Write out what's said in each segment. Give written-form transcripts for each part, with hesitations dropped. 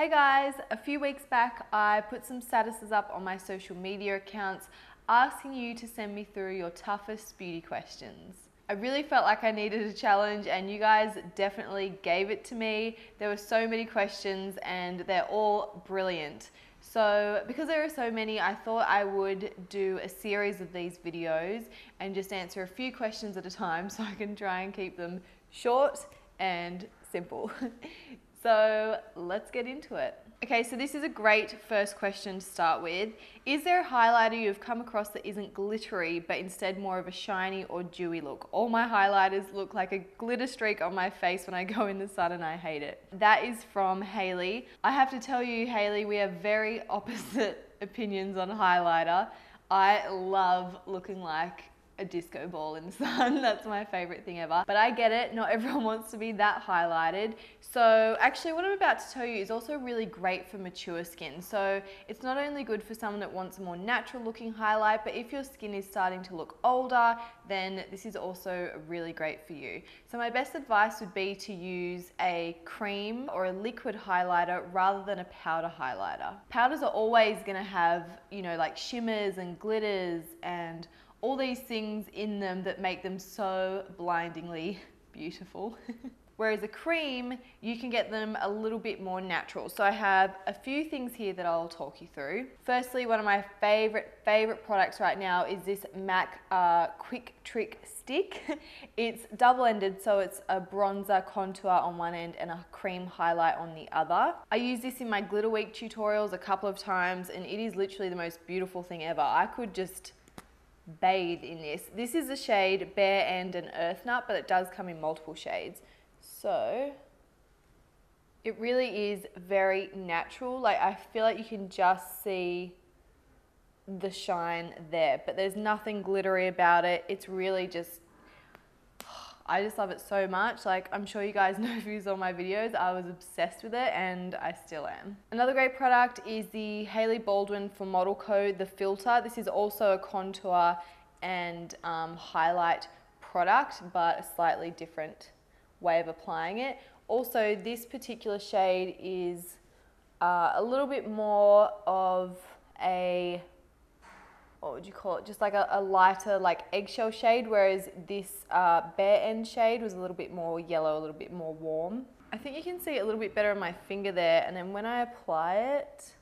Hey guys, a few weeks back I put some statuses up on my social media accounts asking you to send me through your toughest beauty questions. I really felt like I needed a challenge and you guys definitely gave it to me. There were so many questions and they're all brilliant. So because there are so many, I thought I would do a series of these videos and just answer a few questions at a time so I can try and keep them short and simple. So let's get into it. Okay, so this is a great first question to start with. Is there a highlighter you've come across that isn't glittery, but instead more of a shiny or dewy look? All my highlighters look like a glitter streak on my face when I go in the sun and I hate it. That is from Hayley. I have to tell you, Hayley, we have very opposite opinions on highlighter. I love looking like a disco ball in the sun. That's my favorite thing ever. But I get it, not everyone wants to be that highlighted. So actually what I'm about to tell you is also really great for mature skin. So it's not only good for someone that wants a more natural looking highlight, but if your skin is starting to look older, then this is also really great for you. So my best advice would be to use a cream or a liquid highlighter rather than a powder highlighter. Powders are always gonna have, you know, like shimmers and glitters and all these things in them that make them so blindingly beautiful. Whereas a cream, you can get them a little bit more natural. So I have a few things here that I'll talk you through. Firstly, one of my favorite products right now is this MAC Quick Trick Stick. It's double-ended, so it's a bronzer contour on one end and a cream highlight on the other. I use this in my Glitter Week tutorials a couple of times and it is literally the most beautiful thing ever. I could just bathe in this. This is the shade Bare End and Earth Nut, but it does come in multiple shades. So it really is very natural. Like I feel like you can just see the shine there, but there's nothing glittery about it. It's really just, I just love it so much. Like I'm sure you guys know if you saw my videos, I was obsessed with it and I still am. Another great product is the Hailey Baldwin for Model Co. The Filter. This is also a contour and highlight product, but a slightly different way of applying it. Also, this particular shade is a little bit more of a, what would you call it? Just like a lighter, like eggshell shade, whereas this Bare End shade was a little bit more yellow, a little bit more warm. I think you can see it a little bit better on my finger there, and then when I apply it,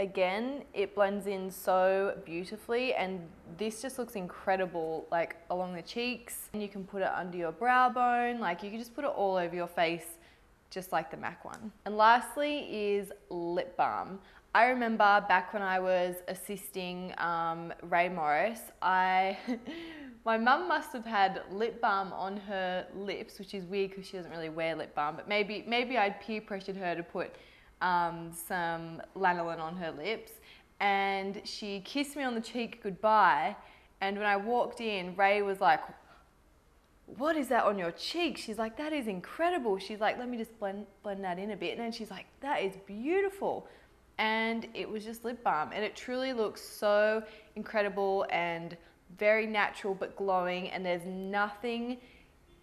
again, it blends in so beautifully, and this just looks incredible, like along the cheeks, and you can put it under your brow bone, like you can just put it all over your face, just like the MAC one. And lastly is lip balm. I remember back when I was assisting Ray Morris, my mum must have had lip balm on her lips, which is weird because she doesn't really wear lip balm, but maybe I'd peer pressured her to put some lanolin on her lips, and she kissed me on the cheek goodbye, and when I walked in, Ray was like, "What is that on your cheek?" She's like, "That is incredible." She's like, "Let me just blend that in a bit," and then she's like, "That is beautiful." And it was just lip balm, and it truly looks so incredible and very natural but glowing, and there's nothing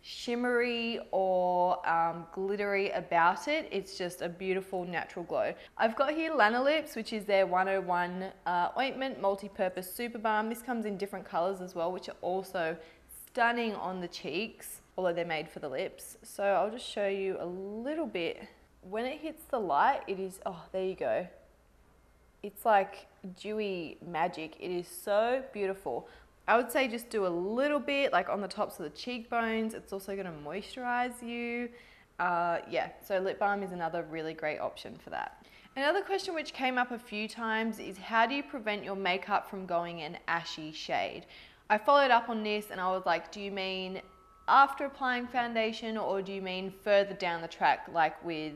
shimmery or glittery about it. It's just a beautiful natural glow. I've got here Lanolips, which is their 101 ointment multi-purpose super balm. This comes in different colors as well, which are also stunning on the cheeks, although they're made for the lips. So I'll just show you a little bit. When it hits the light, it is, oh, there you go. It's like dewy magic. It is so beautiful. I would say just do a little bit, like on the tops of the cheekbones. It's also going to moisturize you. Yeah, so lip balm is another really great option for that. Another question which came up a few times is how do you prevent your makeup from going an ashy shade? I followed up on this and I was like, do you mean after applying foundation, or do you mean further down the track, like with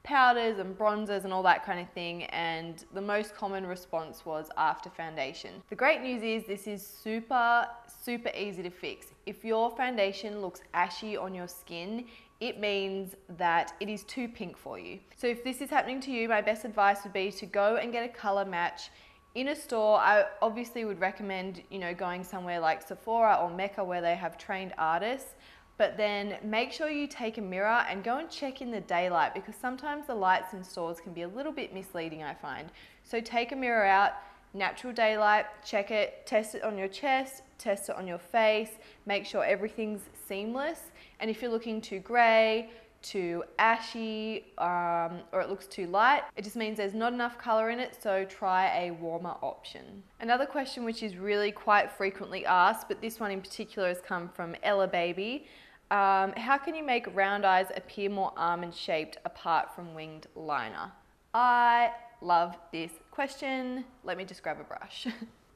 powders and bronzers and all that kind of thing? And the most common response was after foundation. The great news is this is super easy to fix. If your foundation looks ashy on your skin, it means that it is too pink for you. So if this is happening to you, my best advice would be to go and get a color match in a store. I obviously would recommend, you know, going somewhere like Sephora or Mecca where they have trained artists. But then make sure you take a mirror and go and check in the daylight, because sometimes the lights in stores can be a little bit misleading, I find. So take a mirror out, natural daylight, check it, test it on your chest, test it on your face, make sure everything's seamless. And if you're looking too grey, too ashy, or it looks too light, it just means there's not enough color in it, so try a warmer option. Another question which is really quite frequently asked, but this one in particular has come from Ella Baby. How can you make round eyes appear more almond shaped apart from winged liner? I love this question. Let me just grab a brush.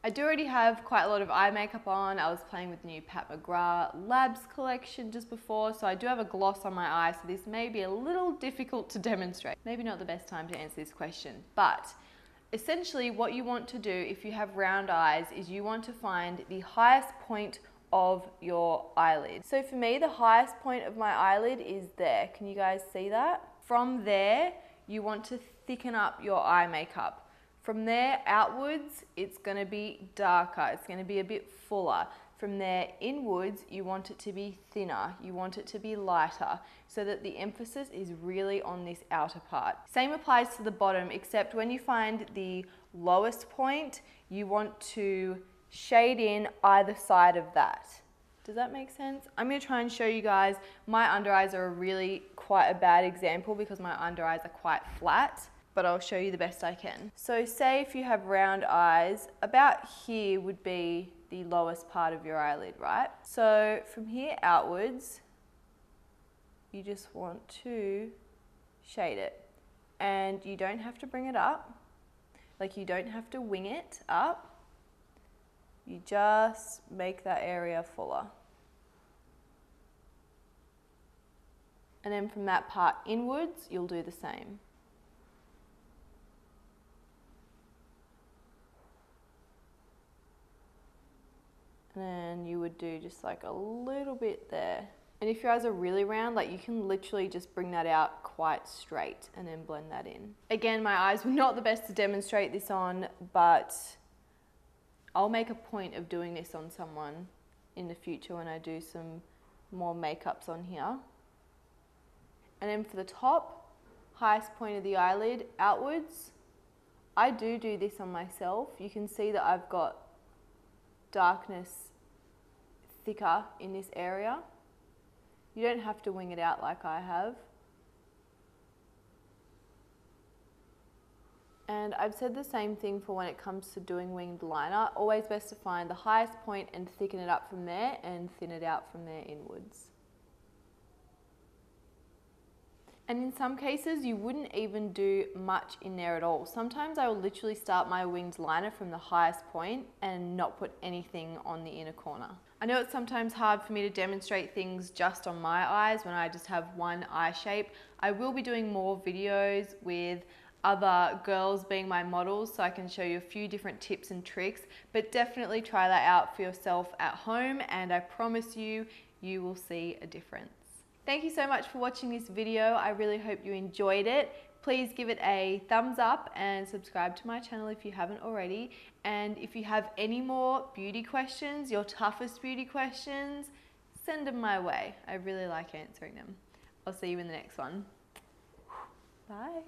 I do already have quite a lot of eye makeup on. I was playing with the new Pat McGrath Labs collection just before, so I do have a gloss on my eye, so this may be a little difficult to demonstrate. Maybe not the best time to answer this question, but essentially what you want to do if you have round eyes is you want to find the highest point of your eyelid. So for me, the highest point of my eyelid is there. Can you guys see that? From there, you want to thicken up your eye makeup. From there outwards, it's going to be darker. It's going to be a bit fuller. From there inwards, you want it to be thinner. You want it to be lighter, so that the emphasis is really on this outer part. Same applies to the bottom, except when you find the lowest point, you want to shade in either side of that. Does that make sense? I'm going to try and show you guys. My under eyes are really quite a bad example because my under eyes are quite flat, but I'll show you the best I can. So say if you have round eyes, about here would be the lowest part of your eyelid, right? So from here outwards, you just want to shade it. And you don't have to bring it up. Like, you don't have to wing it up. You just make that area fuller. And then from that part inwards, you'll do the same. And then you would do just like a little bit there. And if your eyes are really round, like, you can literally just bring that out quite straight and then blend that in. Again, my eyes were not the best to demonstrate this on, but I'll make a point of doing this on someone in the future when I do some more makeups on here. And then for the top, highest point of the eyelid outwards, I do this on myself. You can see that I've got darkness thicker in this area. You don't have to wing it out like I have. And I've said the same thing for when it comes to doing winged liner. Always best to find the highest point and thicken it up from there and thin it out from there inwards. And in some cases, you wouldn't even do much in there at all. Sometimes I will literally start my winged liner from the highest point and not put anything on the inner corner. I know it's sometimes hard for me to demonstrate things just on my eyes when I just have one eye shape. I will be doing more videos with other girls being my models, so I can show you a few different tips and tricks, but definitely try that out for yourself at home, and I promise you, you will see a difference. Thank you so much for watching this video. I really hope you enjoyed it. Please give it a thumbs up and subscribe to my channel if you haven't already. And if you have any more beauty questions, your toughest beauty questions, send them my way. I really like answering them. I'll see you in the next one. Bye.